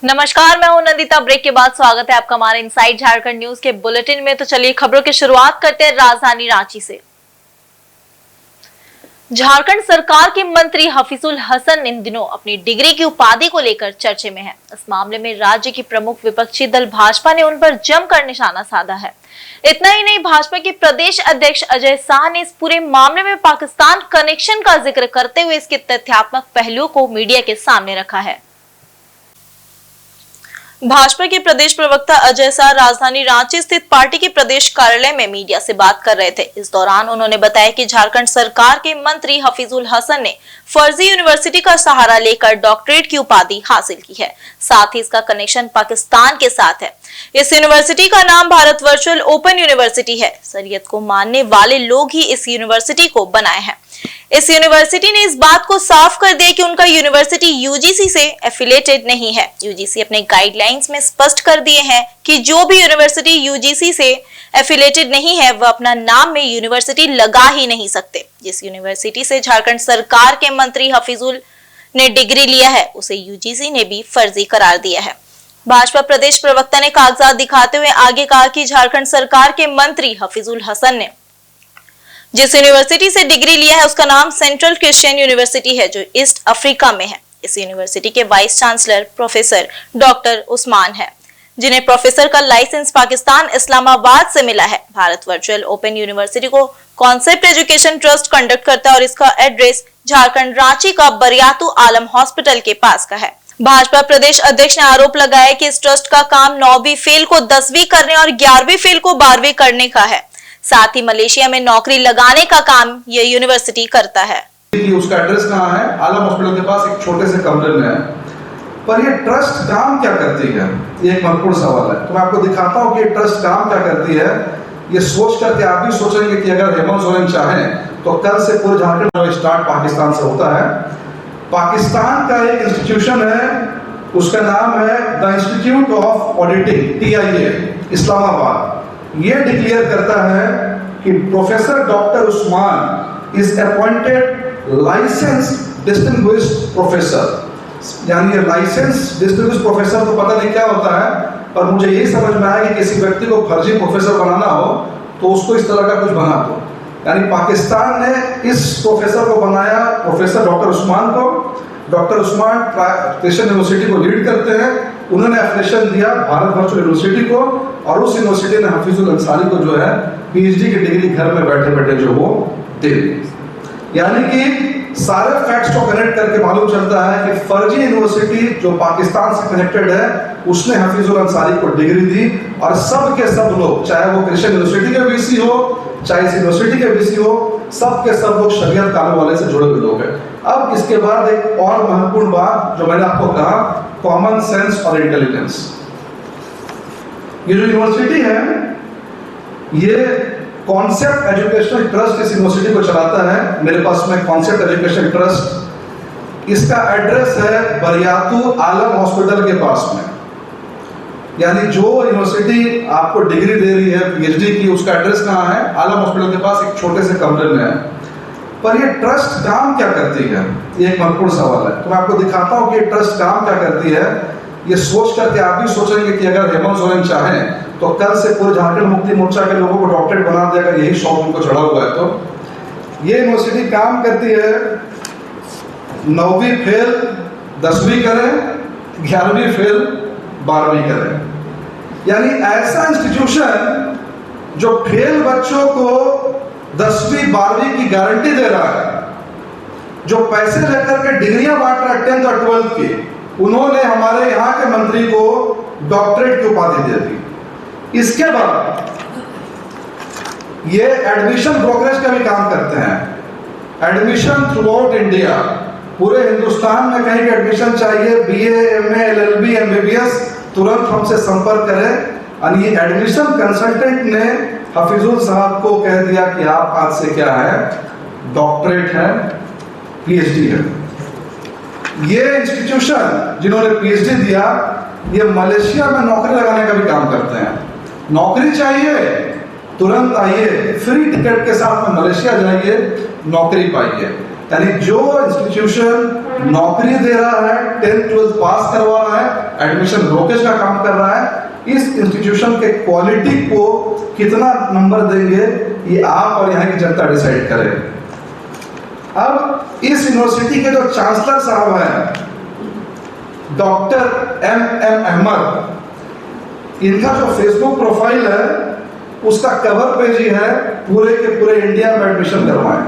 नमस्कार, मैं हूं नंदिता। ब्रेक के बाद स्वागत है आपका हमारे इनसाइड झारखंड न्यूज के बुलेटिन में। तो चलिए खबरों की शुरुआत करते हैं राजधानी रांची से। झारखंड सरकार के मंत्री हफीजुल हसन इन दिनों अपनी डिग्री की उपाधि को लेकर चर्चे में हैं। इस मामले में राज्य की प्रमुख विपक्षी दल भाजपा ने उन पर जमकर निशाना साधा है। इतना ही नहीं, भाजपा के प्रदेश अध्यक्ष अजय शाह ने इस पूरे मामले में पाकिस्तान कनेक्शन का जिक्र करते हुए इसके तथ्यात्मक पहलुओं को मीडिया के सामने रखा है। भाजपा के प्रदेश प्रवक्ता अजय शाह राजधानी रांची स्थित पार्टी के प्रदेश कार्यालय में मीडिया से बात कर रहे थे। इस दौरान उन्होंने बताया कि झारखंड सरकार के मंत्री हफीजुल हसन ने फर्जी यूनिवर्सिटी का सहारा लेकर डॉक्टरेट की उपाधि हासिल की है। साथ ही इसका कनेक्शन पाकिस्तान के साथ है। इस यूनिवर्सिटी का नाम भारत वर्चुअल ओपन यूनिवर्सिटी है। शरीयत को मानने वाले लोग ही इस यूनिवर्सिटी को बनाए हैं। इस यूनिवर्सिटी ने इस बात को साफ कर दिया कि उनका यूनिवर्सिटी यूजीसी से एफिलिएटेड नहीं है। यूजीसी अपने गाइडलाइंस में स्पष्ट कर दिए हैं कि जो भी यूनिवर्सिटी यूजीसी से एफिलिएटेड नहीं है वह अपना नाम में यूनिवर्सिटी लगा ही नहीं सकते। जिस यूनिवर्सिटी से झारखंड सरकार के मंत्री हफीजुल ने डिग्री लिया है उसे यूजीसी ने भी फर्जी करार दिया है। भाजपा प्रदेश प्रवक्ता ने कागजात दिखाते हुए आगे कहा कि झारखंड सरकार के मंत्री हफीजुल हसन ने जिस यूनिवर्सिटी से डिग्री लिया है उसका नाम सेंट्रल क्रिश्चियन यूनिवर्सिटी है, जो ईस्ट अफ्रीका में है। इस यूनिवर्सिटी के vice chancellor professor doctor Usman है, जिन्हें प्रोफेसर का लाइसेंस पाकिस्तान इस्लामाबाद से मिला है। भारत वर्चुअल ओपन यूनिवर्सिटी को कॉन्सेप्ट एजुकेशन ट्रस्ट कंडक्ट करता है और इसका एड्रेस झारखंड रांची का बरियातू आलम हॉस्पिटल के पास का है। भाजपा प्रदेश अध्यक्ष ने आरोप लगाया कि इस ट्रस्ट का काम 9वीं फेल को 10वीं करने और 11वीं फेल को 12वीं करने का है। साथ ही मलेशिया में नौकरी लगाने का काम ये यूनिवर्सिटी करता है। उसका एड्रेस कहाँ है? आलम हॉस्पिटल के पास एक छोटे से कमरे में है। पर ये ट्रस्ट काम क्या करती है, ये एक महत्वपूर्ण सवाल है। तो मैं आपको दिखाता हूँ कि ट्रस्ट काम क्या करती है। ये सोच करके आप भी सोचेंगे कि अगर हेमंत सोरेन चाहें तो कल से पूरे झारखंड स्टार्ट पाकिस्तान से होता है। पाकिस्तान का एक इंस्टीट्यूशन है, उसका नाम है the institute of auditing, TIA, Islamabad. ये डिक्लेयर करता है कि professor doctor Usman is appointed licensed distinguished professor. यानी ये लाइसेंस डिस्टिंग्विश्ड प्रोफेसर तो पता नहीं क्या होता है, पर मुझे यही समझ में आया कि किसी व्यक्ति को फर्जी प्रोफेसर बनाना हो तो उसको इस तरह का कुछ बना दो। यानी पाकिस्तान ने इस प्रोफेसर को बनाया, प्रोफेसर डॉक्टर उस्मान को। डॉक्टर उस्मान क्रिश्चियन यूनिवर्सिटी को लीड करते हैं। उन्होंने एफिलिएशन दिया भारत वर्चुअल यूनिवर्सिटी को, और उस यूनिवर्सिटी ने हफीजुल अंसारी को जो है PhD की डिग्री घर में बैठे बैठे जो वो दे दी। यानी कि सारे फैक्ट्स को कनेक्ट करके मालूम चलता है कि फर्जी यूनिवर्सिटी जो पाकिस्तान से कनेक्टेड है उसने हफीजुल अंसारी को डिग्री दी। और सब के सब लोग, चाहे वो क्रिश्चियन यूनिवर्सिटी के VC हो, चाहे इस यूनिवर्सिटी के VC हो, सब के सब लोग शरीयत कानून वाले से जुड़े हुए लोग हैं। अब इसके बाद एक और महत्वपूर्ण बात जो मैंने आपको कहा, कॉमन सेंस और इंटेलिजेंस। ये जो यूनिवर्सिटी है ये कॉन्सेप्ट एजुकेशनल ट्रस्ट इस यूनिवर्सिटी को चलाता है। मेरे पास में कॉन्सेप्ट एजुकेशन ट्रस्ट, इसका एड्रेस है बरियातू आलम हॉस्पिटल के पास में। यानी जो यूनिवर्सिटी आपको डिग्री दे रही है PhD की, उसका एड्रेस कहाँ है? आलम हॉस्पिटल के पास एक छोटे से कमरे में है। पर ये ट्रस्ट काम क्या करती है, ये एक महत्वपूर्ण सवाल है। तो मैं आपको दिखाता हूँ कि ये ट्रस्ट काम क्या करती है। ये सोच करके आप भी सोचेंगे कि अगर हेमंत सोरेन चाहें तो कल से पूरे झारखंड मुक्ति मोर्चा के लोगों को डॉक्टरेट बना देगा, यही शौक उनको चढ़ा हुआ है। तो ये यूनिवर्सिटी काम करती है 9वीं फेल 10वीं करें, 11वीं फेल 12वीं करें। यानी ऐसा इंस्टीट्यूशन जो फेल बच्चों को 10वीं 12वीं की गारंटी दे रहा है, जो पैसे लेकर के डिग्रियां बांट रहा है 10th और 12th की, उन्होंने हमारे यहाँ के मंत्री को डॉक्टरेट की उपाधि दे दी। इसके बाद ये एडमिशन ब्रोकरेज का भी काम करते हैं। एडमिशन थ्रू आउट इंडिया, पूरे हिंदुस्तान में कहीं भी एडमिशन चाहिए, BA, MA, LLB, MBBS, तुरंत हमसे संपर्क करें। और ये एडमिशन कंसल्टेंट ने हफीजुल साहब को कह दिया कि आप आज से क्या है, डॉक्टरेट है, PhD है। ये इंस्टीट्यूशन जिन्होंने PhD दिया, ये मलेशिया में नौकरी लगाने का भी काम करते हैं। नौकरी चाहिए, तुरंत आइए, फ्री टिकट के साथ में मलेशिया जाइए, नौकरी पाइए। यानी जो इंस्टीट्यूशन नौकरी दे रहा है, 10th-12th पास करवा रहा है, एडमिशन ब्रोकेज का काम कर रहा है, इस इंस्टीट्यूशन के क्वालिटी को कितना नंबर देंगे ये आप और यहाँ की जनता डिसाइड करे। अब इस यूनिवर्सिटी के जो चांसलर साहब हैं डॉक्टर M.M. अहमद, इनका जो फेसबुक प्रोफाइल है उसका कवर पेज ही है पूरे के पूरे इंडिया में एडमिशन करवाएं।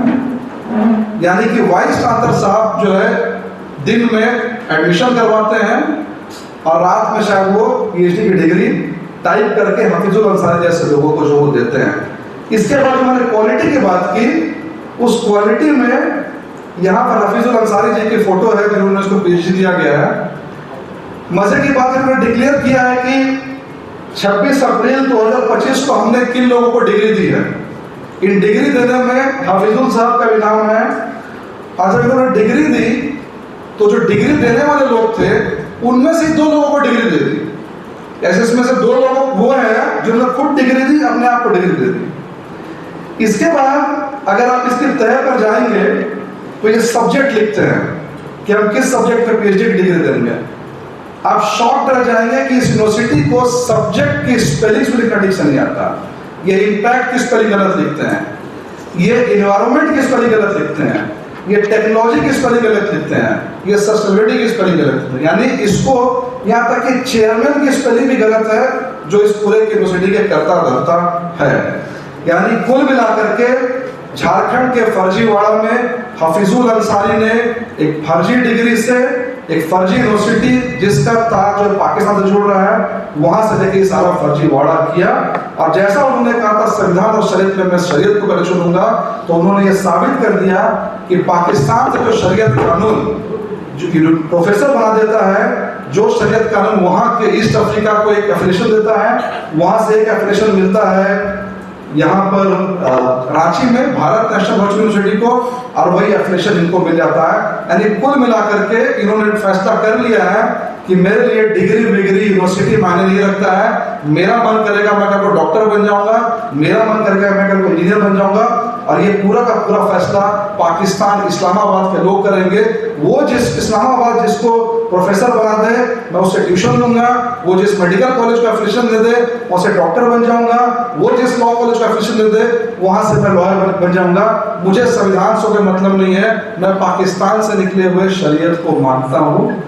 यानी कि वाइस चांसलर साहब जो है दिन में एडमिशन करवाते हैं और रात में शायद वो PhD की डिग्री टाइप करके हफीजुल अंसारी जैसे लोगों को जो वो देते हैं। इसके बाद मैंने क्वालिटी की बात की, उस क्वालिटी में यहाँ पर हफीजुल अंसारी जी की फोटो है जिन्होंने उसको PhD दिया गया है। मजे की बात इन्होंने डिक्लेयर किया है कि 26 अप्रैल 2025 को हमने किन लोगों को डिग्री दी है। इन डिग्री देने में हफीजुल साहब का भी नाम है। और जब इन्होंने डिग्री दी तो जो डिग्री देने वाले लोग थे उनमें से 2 लोगों को डिग्री दे दी। ऐसे इसमें से 2 लोग वो हैं जिन्होंने खुद डिग्री दी, अपने आप को डिग्री दे दी। इसके बाद अगर आप इसके तह पर जाएंगे तो ये सब्जेक्ट लिखते हैं कि हम किस सब्जेक्ट में PhD की डिग्री देंगे। आप शॉक रह जाएंगे कि इस यूनिवर्सिटी को सब्जेक्ट की स्पेलिंग भी लिखना ठीक से नहीं आता। ये इम्पैक्ट की स्पेलिंग गलत लिखते हैं, ये इन्वायरमेंट की स्पेलिंग गलत लिखते हैं, ये टेक्नोलॉजी की स्पेलिंग गलत लिखते हैं, ये सस्टेनेबिलिटी की स्पेलिंग गलत लिखते हैं। यानी इसको यहाँ तक कि चेयरमैन की स्पेलिंग भी गलत है जो इस पूरे यूनिवर्सिटी के कर्ता धर्ता है। यानी कुल मिलाकर के झारखंड के फर्जीवाड़ा में हफीजुल अंसारी ने एक फर्जी डिग्री से एक फर्जी यूनिवर्सिटी जिसका तार जो पाकिस्तान से जुड़ रहा है वहां से लेके सारा फर्जीवाड़ा किया। और जैसा उन्होंने कहा था संविधान और शरीयत में मैं शरीयत को पहले चुनूंगा, तो उन्होंने ये साबित कर दिया कि पाकिस्तान से जो शरीयत कानून जो प्रोफेसर बना देता है, जो शरीयत कानून वहां के ईस्ट अफ्रीका को एक एफिलिएशन देता है, वहां से एक एफिलिएशन मिलता है यहाँ पर रांची में भारत नेशनल वर्चुअल यूनिवर्सिटी को, और वही एफिलिएशन इनको मिल जाता है। यानी कुल मिलाकर के इन्होंने फैसला कर लिया है कि मेरे लिए डिग्री विग्री यूनिवर्सिटी मायने नहीं रखता है। मेरा मन करेगा मैं कल को डॉक्टर बन जाऊंगा, मेरा मन करेगा मैं कल को इंजीनियर बन जाऊंगा, और ये पूरा का पूरा फैसला पाकिस्तान इस्लामाबाद के लोग करेंगे। वो जिस इस्लामाबाद जिसको प्रोफेसर बना दे मैं उससे ट्यूशन लूंगा, वो जिस मेडिकल कॉलेज का एफिलिएशन दे दे उससे डॉक्टर बन जाऊंगा, वो जिस लॉ कॉलेज का एफिलिएशन दे दे वहां से मैं लॉयर बन जाऊंगा। मुझे संविधान से कोई मतलब नहीं है, मैं पाकिस्तान से निकले हुए शरीयत को मानता हूँ।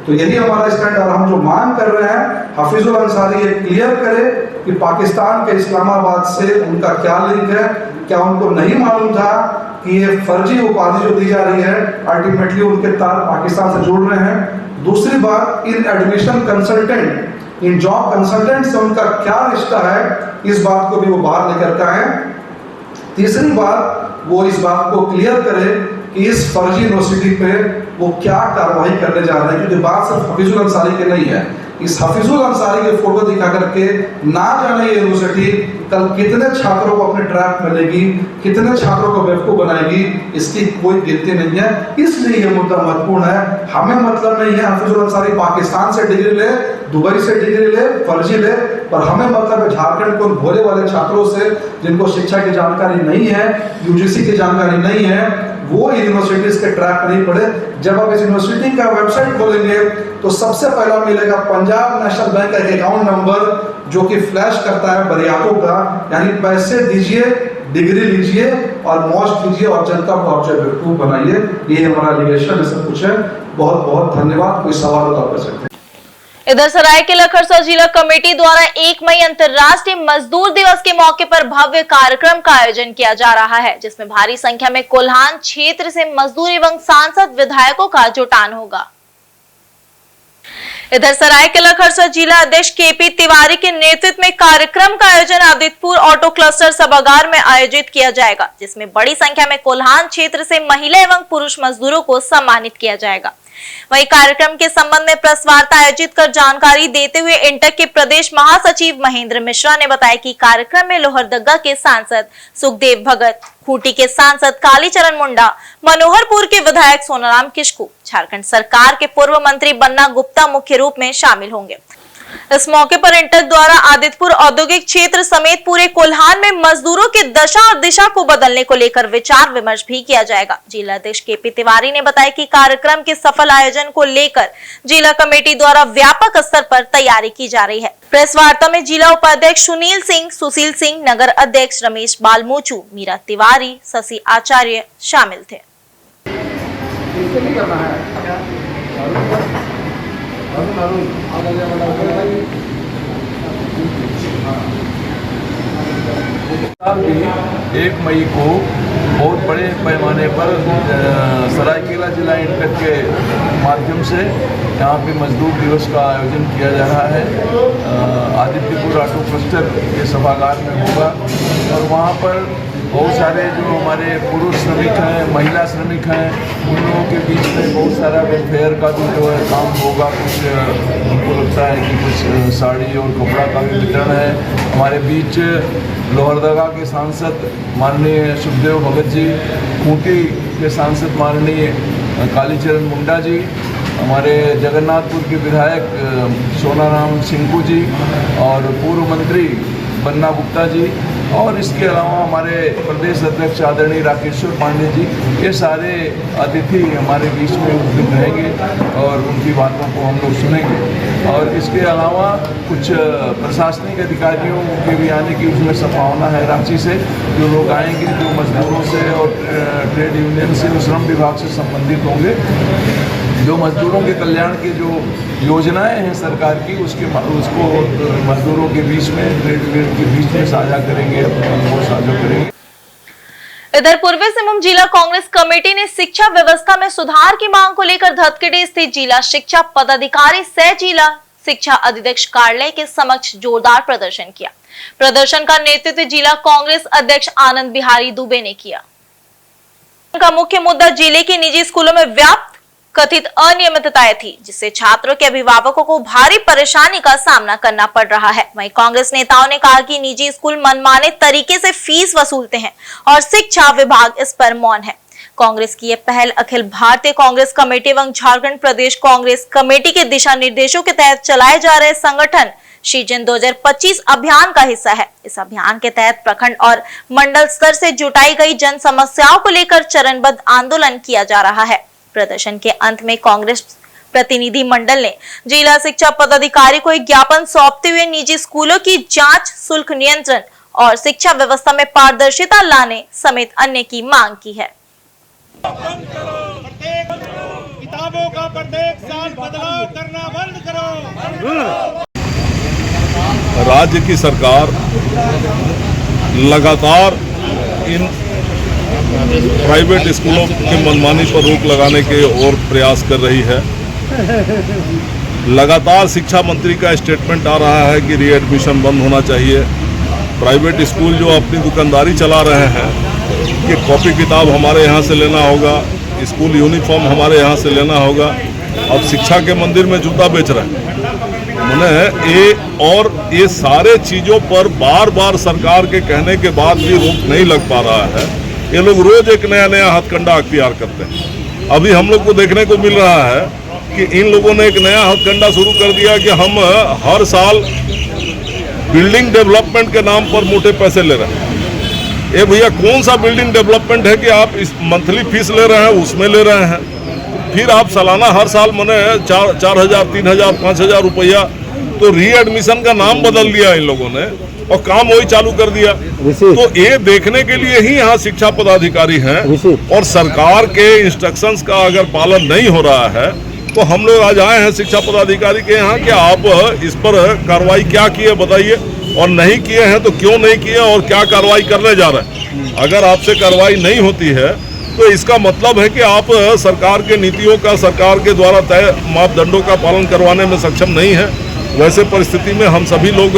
तो यही हमारा स्टैंड। और हम जो मांग कर रहे हैं हफीजुल अंसारी ये क्लियर करे कि पाकिस्तान के इस्लामाबाद से उनका क्या लिंक है। क्या उनको नहीं मालूम था कि ये फर्जी उपाधि जो दी जा रही है अल्टीमेटली उनके तार पाकिस्तान से जुड़ रहे हैं। दूसरी बात, इन एडमिशन कंसल्टेंट, इन जॉब कंसल्टेंट से उनका क्या रिश्ता है, इस बात को भी वो बाहर लेकर के आए। तीसरी बात, वो इस बात को क्लियर करे कि इस फर्जी यूनिवर्सिटी पे वो क्या कार्रवाई करने जा रहे हैं, क्योंकि बात सिर्फ हफीजुल अंसारी की नहीं है। इस हफीजुल अंसारी के फोटो दिखा करके ना जाने ये यूनिवर्सिटी कल कितने छात्रों को अपने ट्रैप में लेगी, कितने छात्रों को बेवकूफ बनाएगी, इसकी कोई गिनती नहीं है। इसलिए ये मुद्दा महत्वपूर्ण है। हमें मतलब नहीं है हफीजुल अंसारी पाकिस्तान से डिग्री ले, दुबई से डिग्री ले, फर्जी ले, पर हमें मतलब है झारखंड को भोले वाले छात्रों से जिनको शिक्षा की जानकारी नहीं है, UGC की जानकारी नहीं है, वो यूनिवर्सिटीज के ट्रैक नहीं पड़े। जब आप इस यूनिवर्सिटी का वेबसाइट खोलेंगे तो सबसे पहला मिलेगा पंजाब नेशनल बैंक का एक अकाउंट नंबर जो कि फ्लैश करता है बरियातों का। यानी पैसे दीजिए, डिग्री लीजिए और मौज कीजिए और जनता को आपसे बेवकूफ बनाइए। ये हमारा एलिगेशन है, सब कुछ है। बहुत बहुत धन्यवाद। कोई सवाल हो तो आप कर सकते हैं। इधर सरायकेला खरसा जिला कमेटी द्वारा 1 मई अंतर्राष्ट्रीय मजदूर दिवस के मौके पर भव्य कार्यक्रम का आयोजन किया जा रहा है, जिसमें भारी संख्या में कोल्हान क्षेत्र से मजदूर एवं सांसद विधायकों का जुटान होगा। इधर सरायकेला खरसा जिला अध्यक्ष KP तिवारी के नेतृत्व में कार्यक्रम का आयोजन आदित्यपुर ऑटो क्लस्टर सभागार में आयोजित किया जाएगा, जिसमें बड़ी संख्या में कोल्हान क्षेत्र से महिला एवं पुरुष मजदूरों को सम्मानित किया जाएगा। वहीं कार्यक्रम के संबंध में प्रेस वार्ता आयोजित कर जानकारी देते हुए इंटक के प्रदेश महासचिव महेंद्र मिश्रा ने बताया कि कार्यक्रम में लोहरदगा के सांसद सुखदेव भगत, खूंटी के सांसद कालीचरण मुंडा, मनोहरपुर के विधायक सोनाराम किस्कू, झारखंड सरकार के पूर्व मंत्री बन्ना गुप्ता मुख्य रूप में शामिल होंगे। इस मौके पर इंटक द्वारा आदित्यपुर औद्योगिक क्षेत्र समेत पूरे कोल्हान में मजदूरों की दशा और दिशा को बदलने को लेकर विचार विमर्श भी किया जाएगा। जिला अध्यक्ष केपी तिवारी ने बताया कि कार्यक्रम के सफल आयोजन को लेकर जिला कमेटी द्वारा व्यापक स्तर पर तैयारी की जा रही है। प्रेस वार्ता में जिला उपाध्यक्ष सुनील सिंह, सुशील सिंह, नगर अध्यक्ष रमेश बालमोचू, मीरा तिवारी, शशि आचार्य शामिल थे। एक मई को बहुत बड़े पैमाने पर सरायकेला जिला इंटक के माध्यम से यहाँ पे मजदूर दिवस का आयोजन किया जा रहा है। आदित्यपुर ऑटो क्लस्टर के सभागार में होगा और वहाँ पर बहुत सारे जो हमारे पुरुष श्रमिक हैं, महिला श्रमिक हैं, उन लोगों के बीच में बहुत सारा वेलफेयर का भी जो है काम होगा। कुछ उनको लगता है कि कुछ साड़ी और कपड़ा का भी वितरण है। हमारे बीच लोहरदगा के सांसद माननीय सुखदेव भगत जी, खूंटी के सांसद माननीय कालीचरण मुंडा जी, हमारे जगन्नाथपुर के विधायक सोनाराम सिंकू जी और पूर्व मंत्री बन्ना गुप्ता जी और इसके अलावा हमारे प्रदेश अध्यक्ष आदरणीय राकेश्वर पांडे जी, ये सारे अतिथि हमारे बीच में उपस्थित रहेंगे और उनकी बातों को हम लोग सुनेंगे। और इसके अलावा कुछ प्रशासनिक अधिकारियों के भी आने की उसमें संभावना है रांची से, जो लोग आएंगे जो मजदूरों से और ट्रेड यूनियन से, श्रम विभाग से संबंधित होंगे, जो मजदूरों के कल्याण की जो योजनाएं हैं सरकार की उसको मजदूरों के बीच में, ट्रेड यूनियन के बीच में साझा करेंगे, वो साझा करेंगे। इधर पूर्वी सिंहभूम जिला कांग्रेस कमेटी ने शिक्षा व्यवस्था में सुधार की मांग को लेकर धतकेडी स्थित जिला शिक्षा पदाधिकारी सह जिला शिक्षा अधीक्षक कार्यालय के समक्ष जोरदार प्रदर्शन किया। प्रदर्शन का नेतृत्व जिला कांग्रेस अध्यक्ष आनंद बिहारी दुबे ने किया। उनका मुख्य मुद्दा जिले के निजी स्कूलों में व्याप्त कथित अनियमितताएं थी, जिससे छात्रों के अभिभावकों को भारी परेशानी का सामना करना पड़ रहा है। वहीं कांग्रेस नेताओं ने कहा कि निजी स्कूल मनमाने तरीके से फीस वसूलते हैं और शिक्षा विभाग इस पर मौन है। कांग्रेस की यह पहल अखिल भारतीय कांग्रेस कमेटी एवं झारखंड प्रदेश कांग्रेस कमेटी के दिशा निर्देशों के तहत चलाए जा रहे संगठन सीजन 2025 अभियान का हिस्सा है। इस अभियान के तहत प्रखंड और मंडल स्तर से जुटाई गई जन समस्याओं को लेकर चरणबद्ध आंदोलन किया जा रहा है। प्रदर्शन के अंत में कांग्रेस प्रतिनिधि मंडल ने जिला शिक्षा पदाधिकारी को एक ज्ञापन सौंपते हुए निजी स्कूलों की जांच, शुल्क नियंत्रण और शिक्षा व्यवस्था में पारदर्शिता लाने समेत अन्य की मांग की है। किताबों का प्रत्येक साल बदलाव करना बंद करो। राज्य की सरकार लगातार इन प्राइवेट स्कूलों की मनमानी पर रोक लगाने के और प्रयास कर रही है। लगातार शिक्षा मंत्री का स्टेटमेंट आ रहा है कि रीएडमिशन बंद होना चाहिए। प्राइवेट स्कूल जो अपनी दुकानदारी चला रहे हैं कि कॉपी किताब हमारे यहाँ से लेना होगा, स्कूल यूनिफॉर्म हमारे यहाँ से लेना होगा, अब शिक्षा के मंदिर में जूता बेच रहे हैं। ये सारे चीज़ों पर बार बार सरकार के कहने के बाद भी रोक नहीं लग पा रहा है। ये लोग रोज एक नया नया हथकंडा अख्तियार करते हैं। अभी हम लोग को देखने को मिल रहा है कि इन लोगों ने एक नया हथकंडा शुरू कर दिया कि हम हर साल बिल्डिंग डेवलपमेंट के नाम पर मोटे पैसे ले रहे हैं। ये भैया कौन सा बिल्डिंग डेवलपमेंट है कि आप इस मंथली फीस ले रहे हैं, उसमें ले रहे हैं, फिर आप सालाना हर साल मने 4,000, 3,000, 5,000 रुपया, तो रीएडमिशन का नाम बदल दिया इन लोगों ने और काम वही चालू कर दिया। तो ये देखने के लिए ही यहाँ शिक्षा पदाधिकारी हैं और सरकार के इंस्ट्रक्शंस का अगर पालन नहीं हो रहा है तो हम लोग आज आए हैं शिक्षा पदाधिकारी के यहाँ कि आप इस पर कार्रवाई क्या किए बताइए, और नहीं किए हैं तो क्यों नहीं किए और क्या कार्रवाई करने जा रहे हैं। अगर आपसे कार्रवाई नहीं होती है तो इसका मतलब है कि आप सरकार के नीतियों का, सरकार के द्वारा तय मापदंडों का पालन करवाने में सक्षम नहीं है। वैसे परिस्थिति में हम सभी लोग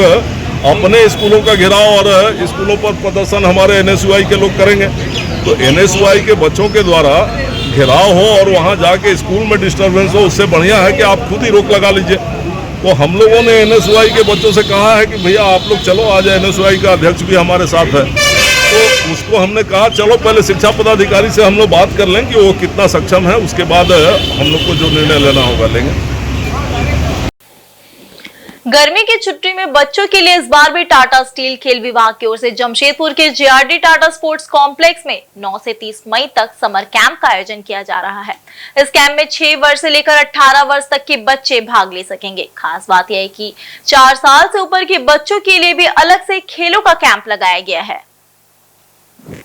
अपने स्कूलों का घेराव और स्कूलों पर प्रदर्शन हमारे एनएसयूआई के लोग करेंगे। तो एनएसयूआई के बच्चों के द्वारा घेराव हो और वहां जाके स्कूल में डिस्टर्बेंस हो, उससे बढ़िया है कि आप खुद ही रोक लगा लीजिए। तो हम लोगों ने एनएसयूआई के बच्चों से कहा है कि भैया आप लोग चलो, आज एनएसयूआई का अध्यक्ष भी हमारे साथ है, तो उसको हमने कहा चलो पहले शिक्षा पदाधिकारी से हम लोग बात कर लें कि वो कितना सक्षम है, उसके बाद हम लोग को जो निर्णय लेना होगा लेंगे। गर्मी की छुट्टी में बच्चों के लिए इस बार भी टाटा स्टील खेल विभाग की ओर से जमशेदपुर के जेआरडी टाटा स्पोर्ट्स कॉम्प्लेक्स में 9 से 30 मई तक समर कैंप का आयोजन किया जा रहा है। इस कैंप में 6 वर्ष से लेकर 18 वर्ष तक के बच्चे भाग ले सकेंगे। खास बात यह है कि 4 साल से ऊपर के बच्चों के लिए भी अलग से खेलों का कैंप लगाया गया है।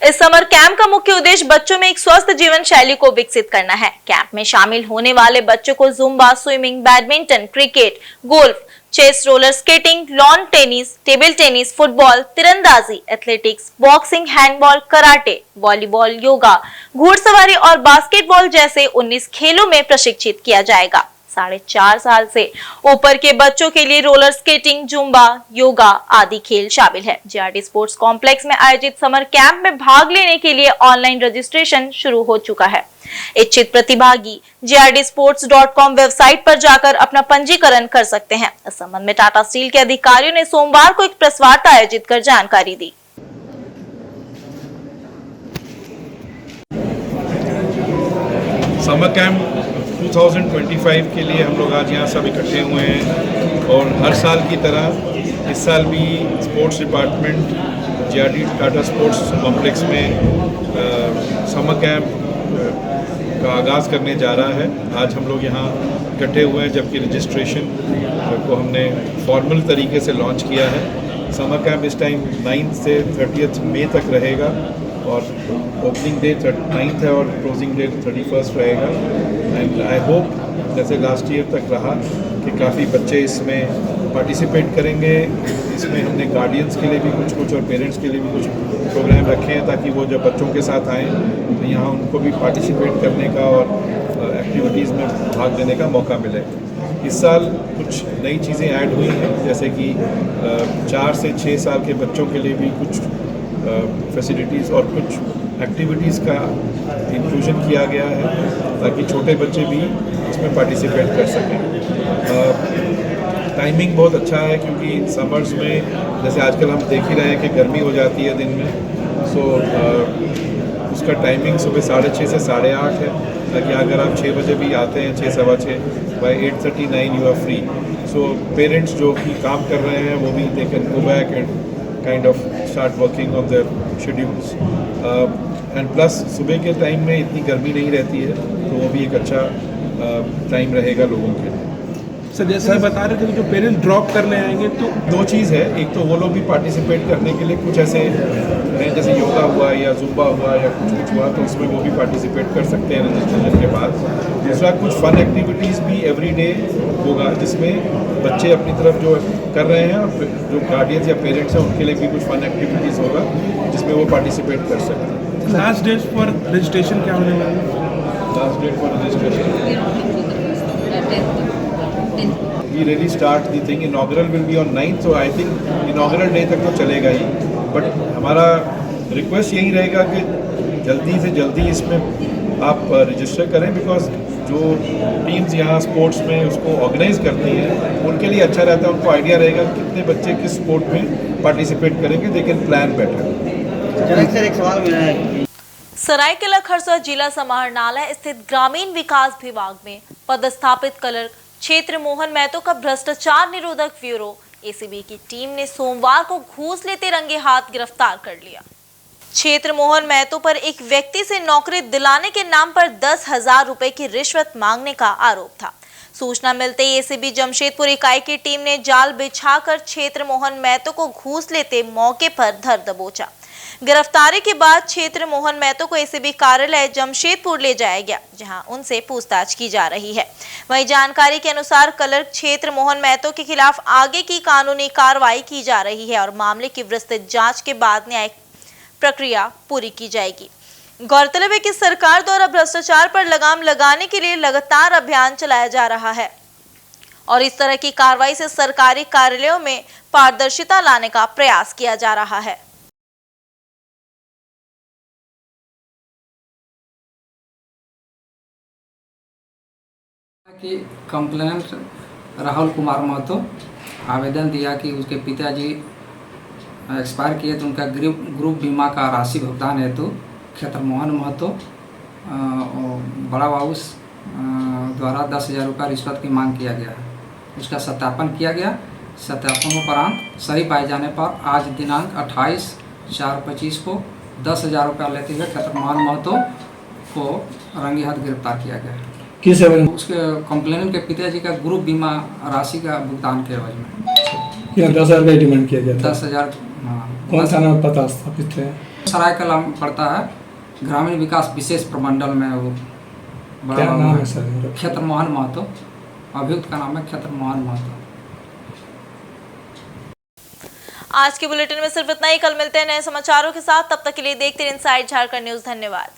इस समर कैंप का मुख्य उद्देश्य बच्चों में एक स्वस्थ जीवन शैली को विकसित करना है। कैंप में शामिल होने वाले बच्चों को zumba, swimming, badminton, cricket, golf, chess, roller skating, lawn tennis, table tennis, football, तीरंदाजी, athletics, boxing, handball, karate, volleyball, yoga, घुड़सवारी और बास्केटबॉल जैसे 19 खेलों में प्रशिक्षित किया जाएगा। 4.5 साल से ऊपर के बच्चों के लिए रोलर स्केटिंग, जुम्बा, योगा आदि खेल शामिल है। जेआरडी स्पोर्ट्स कॉम्प्लेक्स में आयोजित समर कैंप में भाग लेने के लिए ऑनलाइन रजिस्ट्रेशन शुरू हो चुका है। इच्छित प्रतिभागी jrdsports.com वेबसाइट पर जाकर अपना पंजीकरण कर सकते हैं। इस संबंध में टाटा स्टील के अधिकारियों ने सोमवार को एक प्रेस वार्ता आयोजित कर जानकारी दी। समर कैंप 2025 के लिए हम लोग आज यहाँ सब इकट्ठे हुए हैं और हर साल की तरह इस साल भी sports department JRD Tata sports complex में समर कैंप का आगाज़ करने जा रहा है। आज हम लोग यहाँ इकट्ठे हुए हैं जबकि रजिस्ट्रेशन को हमने फॉर्मल तरीके से लॉन्च किया है। समर कैंप इस टाइम 9 से 30 मई तक रहेगा और ओपनिंग डे 9 है और क्लोजिंग डे 31 रहेगा। एंड आई होप जैसे लास्ट ईयर तक रहा कि काफ़ी बच्चे इसमें पार्टिसिपेट करेंगे। इसमें हमने गार्डियंस के लिए भी कुछ और पेरेंट्स के लिए भी कुछ प्रोग्राम रखे हैं ताकि वो जब बच्चों के साथ आएँ तो यहाँ उनको भी पार्टिसिपेट करने का और एक्टिविटीज़ में भाग लेने का मौका मिले। इस साल कुछ नई चीज़ें ऐड हुई हैं जैसे कि 4 से 6 साल के बच्चों के लिए भी कुछ फैसिलिटीज़ और कुछ एक्टिविटीज़ का इंक्लूजन किया गया है ताकि छोटे बच्चे भी इसमें पार्टिसिपेट कर सकें। टाइमिंग बहुत अच्छा है क्योंकि समर्स में जैसे आजकल हम देख ही रहे हैं कि गर्मी हो जाती है दिन में, सो उसका टाइमिंग सुबह 6:30 से 8:30 है ताकि अगर आप 6 बजे भी आते हैं 6 सवा 6 by 8:39 you are free. So parents जो भी काम कर रहे हैं वो भी they can go back and kind of start working on their schedules. And plus सुबह के टाइम में इतनी गर्मी नहीं रहती है तो वो भी एक अच्छा टाइम रहेगा लोगों के लिए। सर जैसे बता रहे थे कि जो पेरेंट्स ड्रॉप करने आएंगे तो 2 चीज़ है, एक तो वो लोग भी पार्टिसिपेट करने के लिए कुछ ऐसे जैसे योगा हुआ या जुम्बा हुआ या कुछ हुआ तो उसमें वो भी पार्टिसिपेट कर सकते हैं रजिस्ट्रेशन के बाद। दूसरा कुछ फन एक्टिविटीज़ भी एवरी डे होगा जिसमें बच्चे अपनी तरफ जो कर रहे हैं और जो गार्डियंस या पेरेंट्स हैं उनके लिए भी कुछ फन एक्टिविटीज़ होगा जिसमें वो पार्टिसिपेट कर सकते हैं। लास्ट डेट फॉर रजिस्ट्रेशन क्या होने वाला है? Last date for registration we really start the thing. Inaugural will be on 9th, so I think inaugural day तक तो चलेगा ही, बट हमारा रिक्वेस्ट यही रहेगा कि जल्दी से जल्दी इसमें आप रजिस्टर करें बिकॉज जो टीम्स यहाँ स्पोर्ट्स में उसको ऑर्गेनाइज करती हैं उनके लिए अच्छा रहता है, उनको आइडिया रहेगा कि कितने बच्चे किस स्पोर्ट में पार्टिसिपेट करेंगे, दे कैन प्लान बेटर। एक सवाल मिला है। सरायकेला खरसावां जिला समाहरणालय स्थित ग्रामीण विकास विभाग में पदस्थापित क्लर्क क्षेत्र मोहन महतो का भ्रष्टाचार निरोधक ब्यूरो एसीबी की टीम ने सोमवार को घूस लेते रंगे हाथ गिरफ्तार कर लिया। क्षेत्र मोहन महतो पर एक व्यक्ति से नौकरी दिलाने के नाम पर 10,000 रुपए की रिश्वत मांगने का आरोप था। सूचना मिलते ही एसीबी जमशेदपुर इकाई की टीम ने जाल बिछाकर क्षेत्र मोहन महतो को घूस लेते मौके पर धर दबोचा। गिरफ्तारी के बाद क्षेत्र मोहन महतो को एसीबी कार्यालय जमशेदपुर ले जाया गया जहां उनसे पूछताछ की जा रही है। वहीं जानकारी के अनुसार क्लर्क क्षेत्र मोहन महतो के खिलाफ आगे की कानूनी कार्रवाई की जा रही है और मामले की विस्तृत जांच के बाद न्यायिक प्रक्रिया पूरी की जाएगी। गौरतलब है कि सरकार द्वारा भ्रष्टाचार पर लगाम लगाने के लिए लगातार अभियान चलाया जा रहा है और इस तरह की कार्रवाई से सरकारी कार्यालयों में पारदर्शिता लाने का प्रयास किया जा रहा है। कि कंप्लेनेंट राहुल कुमार महतो आवेदन दिया कि उसके पिताजी एक्सपायर किए तो उनका ग्रुप बीमा का राशि भुगतान हेतु क्षेत्र मोहन महतो बड़ा बाबू द्वारा 10,000 रुपये रिश्वत की मांग किया गया है। उसका सत्यापन किया गया। सत्यापन उपरांत सही पाए जाने पर आज दिनांक 28/4/25 को 10,000 रुपया लेते हुए खतरमान महतो को रंगे हाथ गिरफ्तार किया गया। किस एवज में? उसके कंप्लेनेंट के पिताजी का ग्रुप बीमा राशि का भुगतान के एवज में 10,000 का डिमांड किया गया था। 10,000। कौन सा नाम पता स्थापित है? सरायकला में पड़ता है, ग्रामीण विकास विशेष प्रमंडल में वो क्या नाम है सर? क्षेत्रमोहन महतो। अभियुक्त का नाम है क्षेत्रमोहन महतो। आज के बुलेटिन में सिर्फ इतना ही। कल मिलते हैं नए समाचारों के साथ, तब तक के लिए देखते रहिए इनसाइड झारखंड न्यूज। धन्यवाद।